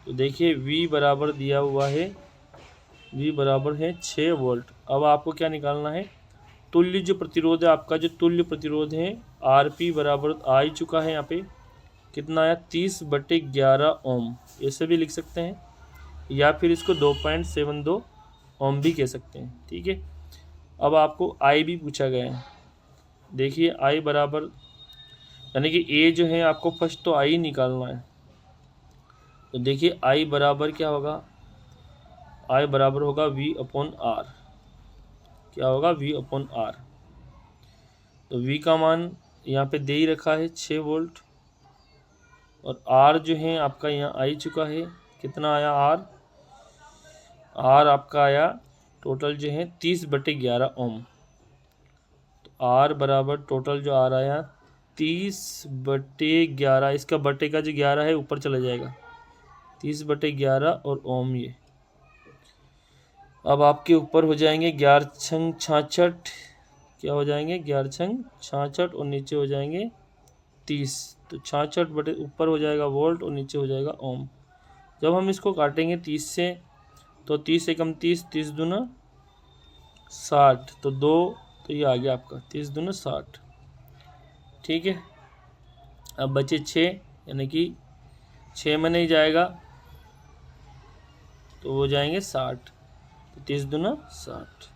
तो देखिए V बराबर दिया हुआ है, V बराबर है 6 वोल्ट। अब आपको क्या निकालना है? तुल्य जो प्रतिरोध है आपका, जो तुल्य प्रतिरोध है RP बराबर आ ही चुका है यहाँ पे, कितना आया? 30/11 ओम। ऐसे भी लिख सकते हैं या फिर इसको 2.72 ओम भी कह सकते हैं। ठीक है, अब आपको I भी पूछा गया है। देखिए I बराबर यानी कि A जो है आपको फर्स्ट तो I निकालना है। तो देखिए I बराबर क्या होगा? I बराबर होगा V/R। क्या होगा? V/R। तो V का मान यहाँ पे दे ही रखा है 6 वोल्ट और R जो है आपका यहाँ आ ही चुका है। कितना आया R आपका आया टोटल जो है 30/11 ओम। तो R बराबर टोटल जो R आया 30/11, इसका बटे का जो 11 है ऊपर चला जाएगा, 30/11 और ओम। ये अब आपके ऊपर हो जाएंगे 11 छंग 66। क्या हो जाएंगे? 11 छंग 66 और नीचे हो जाएंगे 30। तो 66 बटे ऊपर हो जाएगा वोल्ट और नीचे हो जाएगा ओम। जब हम इसको काटेंगे 30 से तो 30 एकम 30, 30 दूना 60, तो 2, तो ये आ गया आपका 30 दूना 60। ठीक है, अब बचे 6 यानी कि 6 में नहीं जाएगा तो हो जाएंगे 60, तो 30 दूना 60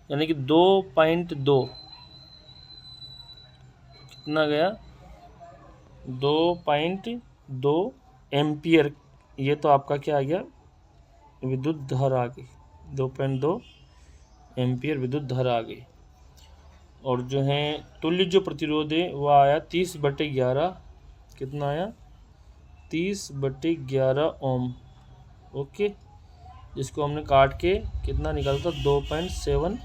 यानी कि 2.2 कितना गया? 2.2 एम्पियर। ये तो आपका क्या आ गया? विद्युत धारा आ गई। 2.2 एम्पियर विद्युत धारा आ गई। और जो है तुल्य जो प्रतिरोध है वो आया 30/11, कितना आया 30/11 ओम। ओके, जिसको हमने काट के कितना निकाला था 2.7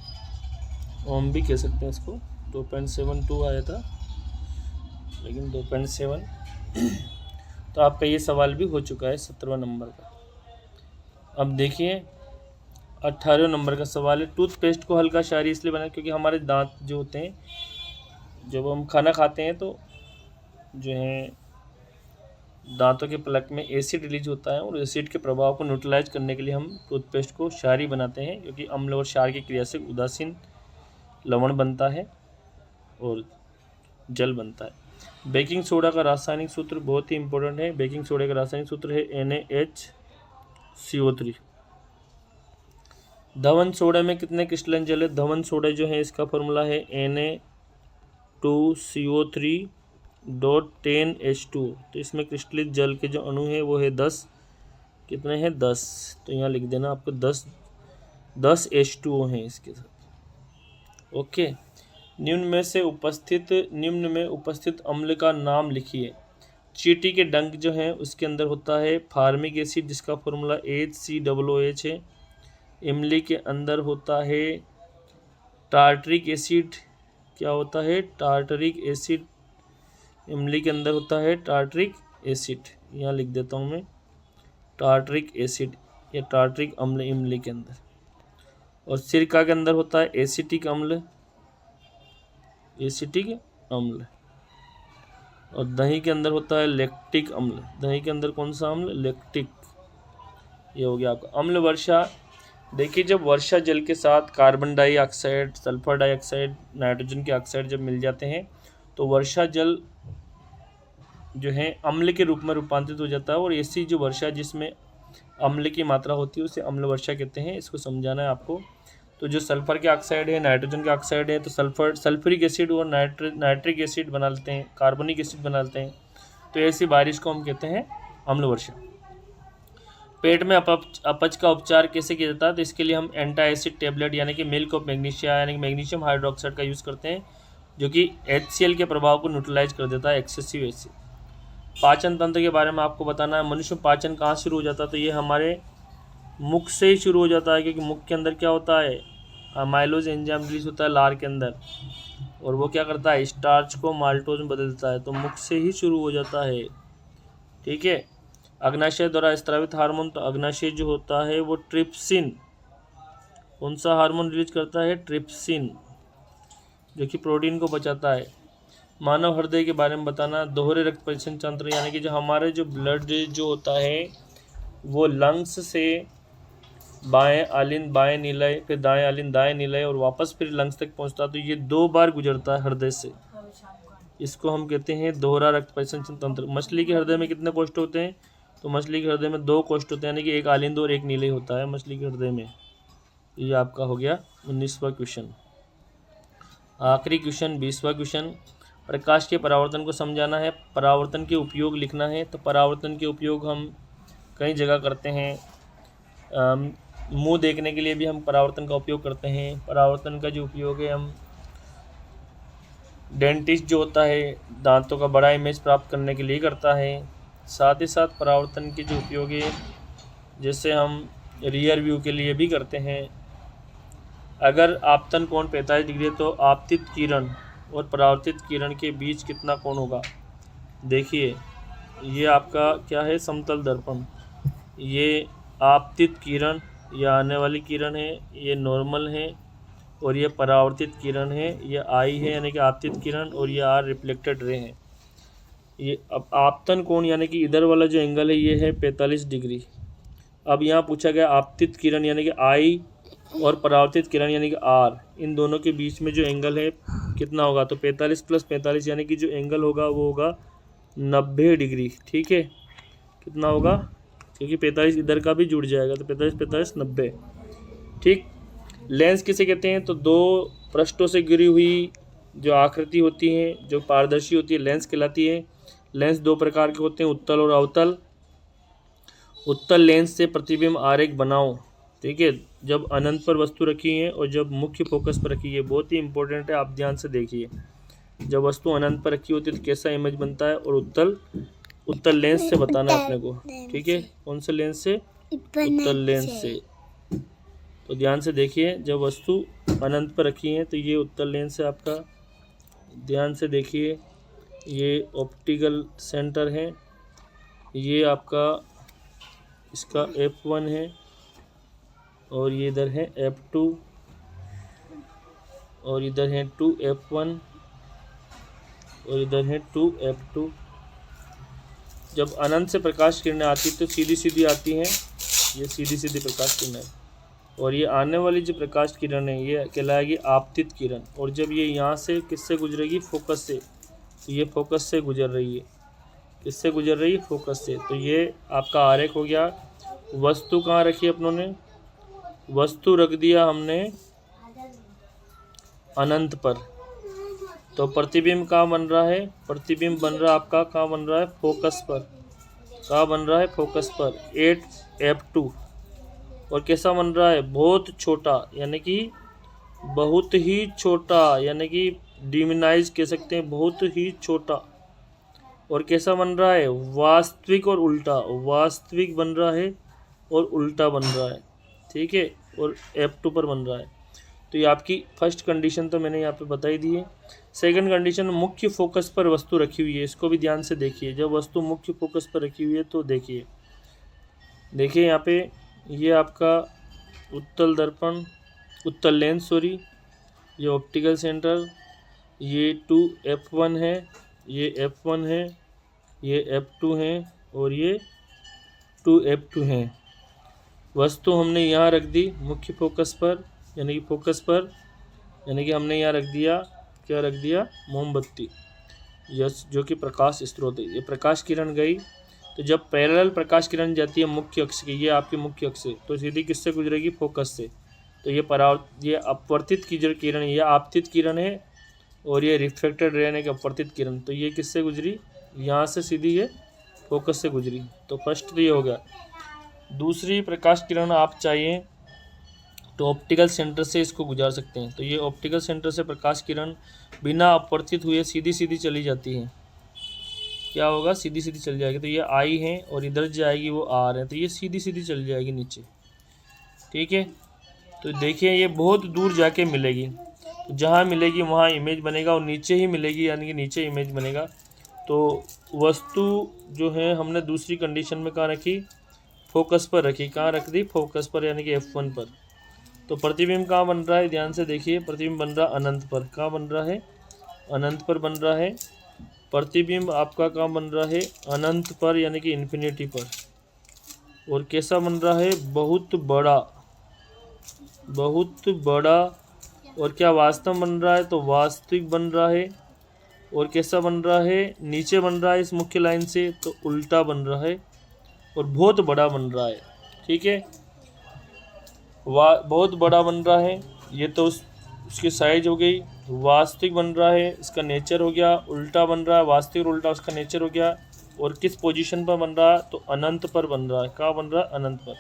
ओम भी कह सकते हैं इसको, 2.72 आया था लेकिन 2.7। तो आपका ये सवाल भी हो चुका है 17वां नंबर का। अब देखिए 18वें नंबर का सवाल है, टूथपेस्ट को हल्का क्षारीय इसलिए बनाया क्योंकि हमारे दांत जो होते हैं, जब हम खाना खाते हैं तो जो है दांतों के प्लक में एसिड रिलीज होता है, और एसिड के प्रभाव को न्यूट्रलाइज करने के लिए हम टूथपेस्ट को क्षारीय बनाते हैं, क्योंकि अम्ल और क्षार की क्रिया से उदासीन लवण बनता है और जल बनता है। बेकिंग सोडा का रासायनिक सूत्र बहुत ही इंपॉर्टेंट है। बेकिंग सोडा का रासायनिक सूत्र है NaHCO3। धवन सोडा में कितने क्रिस्टलन जल है? धवन सोडा जो है इसका फॉर्मूला है Na2CO3.10H2। तो इसमें क्रिस्टलित जल के जो अणु है वो है 10, कितने हैं 10। तो यहाँ लिख देना आपको 10 H2O हैं इसके साथ। ओके, निम्न में उपस्थित अम्ल का नाम लिखिए। चींटी के डंक जो है उसके अंदर होता है फार्मिक एसिड जिसका फॉर्मूला HCOOH है। इमली के अंदर होता है टार्टरिक एसिड, क्या होता है टार्टरिक एसिड, इमली के अंदर होता है टार्टरिक एसिड, यहाँ लिख देता हूँ मैं टार्टरिक एसिड या टार्टरिक अम्ल इमली के अंदर। और सिरका के अंदर होता है एसिटिक अम्ल, और दही के अंदर होता है लैक्टिक अम्ल। दही के अंदर कौन सा अम्ल? लैक्टिक। ये हो गया आपका अम्ल वर्षा। देखिए जब वर्षा जल के साथ carbon dioxide, sulphur dioxide, nitrogen के ऑक्साइड जब मिल जाते हैं तो वर्षा जल जो है अम्ल के रूप में रूपांतरित हो जाता है, और ऐसी जो वर्षा जिसमें अम्ल की मात्रा होती है उसे अम्ल वर्षा कहते हैं। इसको समझाना है आपको। तो जो सल्फर के ऑक्साइड है, नाइट्रोजन के ऑक्साइड है, तो सल्फ्यूरिक एसिड और नाइट्रिक एसिड बना लेते हैं, कार्बनिक एसिड बना लेते हैं। तो ऐसी बारिश को हम कहते हैं अम्ल वर्षा। पेट में अपच का उपचार कैसे किया जाता है? तो इसके लिए हम एंटाएसिड टेबलेट यानी कि मिल्क ऑफ मैग्नीशिया यानी कि मैग्नीशियम हाइड्रोक्साइड का यूज़ करते हैं, जो कि HCl के प्रभाव को न्यूट्रलाइज कर देता है, एक्सेसिव एसिड। पाचन तंत्र के बारे में आपको बताना है। मनुष्य में पाचन कहाँ शुरू हो जाता है? तो ये हमारे मुख से ही शुरू हो जाता है, क्योंकि मुख के अंदर क्या होता है अमाइलोज एंजाइम रिलीज होता है लार के अंदर, और वो क्या करता है स्टार्च को माल्टोज में बदल देता है। तो मुख से ही शुरू हो जाता है, ठीक है। अग्नाशय द्वारा स्त्रावित हार्मोन, तो अग्नाशय जो होता है वो ट्रिप्सिन, कौन सा हार्मोन रिलीज करता है? ट्रिप्सिन, जो कि प्रोटीन को बचाता है। मानव हृदय के बारे में बताना। दोहरे रक्त परिवहन तंत्र यानी कि जो हमारे जो ब्लड जो होता है वो लंग्स से बाएं आलिंद बाएं निलय, फिर दाएं आलिंद दाएं निलय, और वापस फिर लंग्स तक पहुंचता है। तो ये 2 बार गुजरता है हृदय से, इसको हम कहते हैं दोहरा रक्त परिवहन तंत्र। मछली के हृदय में कितने कोष्ठ होते हैं? तो मछली के हृदय में 2 कोष्ठ होते हैं, यानी कि एक आलिंद और एक निलय होता है मछली के हृदय में। ये आपका हो गया 19वां क्वेश्चन। आखिरी क्वेश्चन 20वां क्वेश्चन। प्रकाश के परावर्तन को समझाना है, परावर्तन के उपयोग लिखना है। तो परावर्तन के उपयोग हम कई जगह करते हैं। मुंह देखने के लिए भी हम परावर्तन का उपयोग करते हैं। परावर्तन का जो उपयोग है हम डेंटिस्ट जो होता है दांतों का बड़ा इमेज प्राप्त करने के लिए करता है। साथ ही साथ परावर्तन के जो उपयोग है जैसे हम रियर व्यू के लिए भी करते हैं। अगर आपतन कोण 45 डिग्री है तो आपतित किरण और परावर्तित किरण के बीच कितना कोण होगा? देखिए ये आपका क्या है समतल दर्पण, ये आपतित किरण या आने वाली किरण है, ये नॉर्मल है, और ये परावर्तित किरण है, ये आई है यानी कि आपतित किरण, और ये आर रिफ्लेक्टेड रे है। ये अब आपतन कोण यानी कि इधर वाला जो एंगल है ये है 45 डिग्री। अब यहाँ पूछा गया आपतित किरण यानी कि आई और परावर्तित किरण यानी कि आर, इन दोनों के बीच में जो एंगल है कितना होगा? तो 45 + 45 यानी कि जो एंगल होगा वो होगा 90 डिग्री, ठीक है। कितना होगा? क्योंकि 45 इधर का भी जुड़ जाएगा, तो 45 45 90, ठीक। लेंस किसे कहते हैं? तो 2 पृष्ठों से गिरी हुई जो आकृति होती है जो पारदर्शी होती है लेंस कहलाती है। लेंस 2 प्रकार के होते हैं, उत्तल और अवतल। उत्तल लेंस से प्रतिबिंब आरेख बनाओ, ठीक है। जब अनंत पर वस्तु रखी है और जब मुख्य फोकस पर रखी है, बहुत ही इंपॉर्टेंट है, आप ध्यान से देखिए। जब वस्तु अनंत पर रखी होती है तो कैसा इमेज बनता है, और उत्तल लेंस से बताना है अपने को, ठीक है। कौन से लेंस से? उत्तल लेंस से। तो ध्यान से देखिए, जब वस्तु अनंत पर रखी है तो ये उत्तल लेंस है आपका। ध्यान से देखिए, ये ऑप्टिकल सेंटर है, ये आपका इसका F1 है, और ये इधर है F2, और इधर है 2F1, और इधर है 2F2। जब अनंत से प्रकाश किरणें आती तो सीधी सीधी आती हैं, ये सीधी सीधी प्रकाश किरणें, और ये आने वाली जो प्रकाश किरण है ये कहलाएगी आपतित किरण। और जब ये यहाँ से किससे गुजरेगी? फोकस से। तो ये फोकस से गुजर रही है। किससे गुजर रही है? फोकस से। तो ये आपका आरेख हो गया। वस्तु कहाँ रखी अपनों ने? वस्तु रख दिया हमने अनंत पर। तो प्रतिबिंब कहाँ बन रहा है? प्रतिबिंब बन रहा है आपका कहाँ बन रहा है? फोकस पर। कहाँ बन रहा है? फोकस पर 8F2। और कैसा बन रहा है? बहुत छोटा, यानी कि बहुत ही छोटा, यानी कि डिमिनाइज कह सकते हैं, बहुत ही छोटा। और कैसा बन रहा है? वास्तविक और उल्टा। वास्तविक बन रहा है और उल्टा बन रहा है, ठीक है, और F2 पर बन रहा है। तो ये आपकी फर्स्ट कंडीशन तो मैंने यहाँ पे बताई दी है। सेकंड कंडीशन, मुख्य फोकस पर वस्तु रखी हुई है। इसको भी ध्यान से देखिए। जब वस्तु मुख्य फोकस पर रखी हुई है तो देखिए यहाँ पे ये आपका उत्तल दर्पण, उत्तल लेंस सॉरी, ये ऑप्टिकल सेंटर, ये 2F1 है, ये F1 है, ये F2 है, और ये 2F2 है। वस्तु हमने यहाँ रख दी मुख्य फोकस पर, यानी कि फोकस पर, यानी कि हमने यहाँ रख दिया, क्या रख दिया? मोमबत्ती, यस, जो कि प्रकाश स्रोत है। ये प्रकाश किरण गई, तो जब पैरेलल प्रकाश किरण जाती है मुख्य अक्ष की, ये आपकी मुख्य अक्ष से, तो सीधी किससे गुजरेगी? फोकस से। तो ये अपवर्तित की जो किरण है, ये आपतित किरण है, और ये रिफ्लेक्टेड रे यानी कि अपवर्तित किरण, तो ये किससे गुजरी? यहाँ से सीधी ये फोकस से गुजरी। तो फर्स्ट तो ये हो गया। दूसरी प्रकाश किरण आप चाहिए तो ऑप्टिकल सेंटर से इसको गुजार सकते हैं। तो ये ऑप्टिकल सेंटर से प्रकाश किरण बिना अपवर्तित हुए सीधी सीधी चली जाती है। क्या होगा? सीधी सीधी चली जाएगी। तो ये आई है और इधर जाएगी वो आर है, तो ये सीधी सीधी चली जाएगी नीचे, ठीक है। तो देखिए ये बहुत दूर जाके मिलेगी, तो जहाँ मिलेगी वहाँ इमेज बनेगा, और नीचे ही मिलेगी यानी कि नीचे इमेज बनेगा। तो वस्तु जो है हमने दूसरी कंडीशन में कहाँ रखी? फोकस पर रखी। कहाँ रख दी? फोकस पर, यानी कि F1 पर। तो प्रतिबिंब कहाँ बन रहा है? ध्यान से देखिए, प्रतिबिंब बन रहा अनंत पर। कहाँ बन रहा है? अनंत पर बन रहा है। प्रतिबिंब आपका कहाँ बन रहा है? अनंत पर, यानी कि इन्फिनिटी पर। और कैसा बन रहा है? बहुत बड़ा, बहुत बड़ा। और क्या वास्तव बन रहा है? तो वास्तविक बन रहा है। और कैसा बन रहा है? नीचे बन रहा है इस मुख्य लाइन से, तो उल्टा बन रहा है, और बहुत बड़ा बन रहा है, ठीक है। बहुत बड़ा बन रहा है, ये तो उसकी साइज हो गई। वास्तविक बन रहा है, इसका नेचर हो गया। उल्टा बन रहा है, वास्तविक और उल्टा उसका नेचर हो गया। और किस पोजीशन पर बन रहा है? तो अनंत पर बन रहा है। कहाँ बन रहा है? अनंत पर।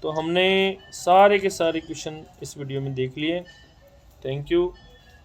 तो हमने सारे के सारे क्वेश्चन इस वीडियो में देख लिए। Thank you.